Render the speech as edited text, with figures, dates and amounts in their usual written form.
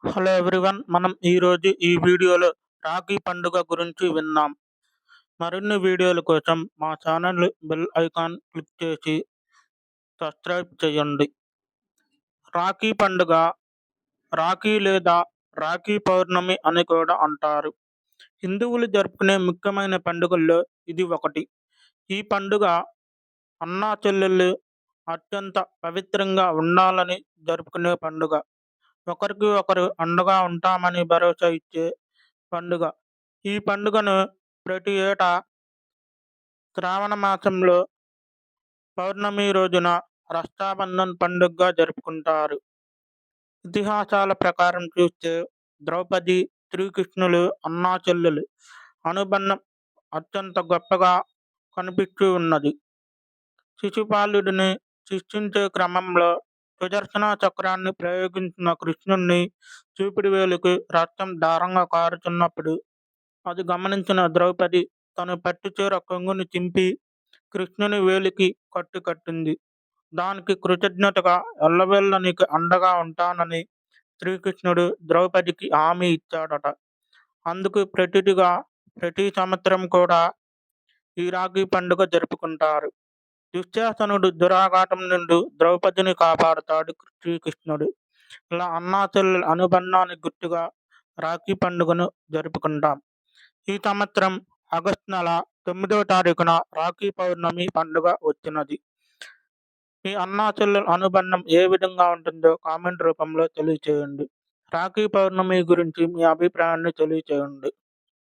Hello everyone, మనం ఈరోజు ఈ వీడియోలో రాఖీ పండుగ గురించి విన్నాం. మరిన్ని వీడియోల కోసం మా ఛానల్ బెల్ ఐకాన్ క్లిక్ చేసి సబ్స్క్రైబ్ చేయండి. రాఖీ పండుగ రాఖీ లేదా రాఖీ పౌర్ణమి అని కూడా అంటారు. హిందువులు జరుపుకునే ముఖ్యమైన పండుగల్లో ఇది ఒకటి. ఈ పండుగ అన్నా చెల్లెళ్ళు అత్యంత పవిత్రంగా ఉండాలని జరుపుకునే పండుగ. ఒకరికి ఒకరు అండగా ఉంటామని భరోసా ఇచ్చే పండుగ. ఈ పండుగను ప్రతి ఏటా శ్రావణ మాసంలో పౌర్ణమి రోజున రక్షాబంధన్ పండుగగా జరుపుకుంటారు. ఇతిహాసాల ప్రకారం చూస్తే ద్రౌపది, శ్రీకృష్ణులు అన్నా చెల్లెలు అనుబంధం అత్యంత గొప్పగా కనిపిస్తూ ఉన్నది. శిశుపాలుడిని శిక్షించే క్రమంలో సుదర్శన చక్రాన్ని ప్రయోగించిన కృష్ణుణ్ణి చూపుడు వేలుకి రక్తం ధారంగా కారుతున్నప్పుడు అది గమనించిన ద్రౌపది తన పట్టుచీర కొంగుని చింపి కృష్ణుని వేలికి కట్టింది. దానికి కృతజ్ఞతగా ఎల్లవేళ నీకు అండగా ఉంటానని శ్రీకృష్ణుడు ద్రౌపదికి హామీ ఇచ్చాడట. అందుకు ప్రతి సంవత్సరం కూడా ఈ రాఖీ పండుగ జరుపుకుంటారు. దుశ్శాసనుడు దురాఘాతం నుండి ద్రౌపదిని కాపాడుతాడు శ్రీకృష్ణుడు. ఇలా అన్నా చెల్లెల అనుబంధానికి గుర్తుగా రాఖీ పండుగను జరుపుకుంటాం. ఈ సంవత్సరం ఆగస్టు నెల 9వ తారీఖున రాఖీ పౌర్ణమి పండుగ వచ్చినది. ఈ అన్నా చెల్లెల అనుబంధం ఏ విధంగా ఉంటుందో కామెంట్ రూపంలో తెలియచేయండి. రాఖీ పౌర్ణమి గురించి మీ అభిప్రాయాన్ని తెలియచేయండి.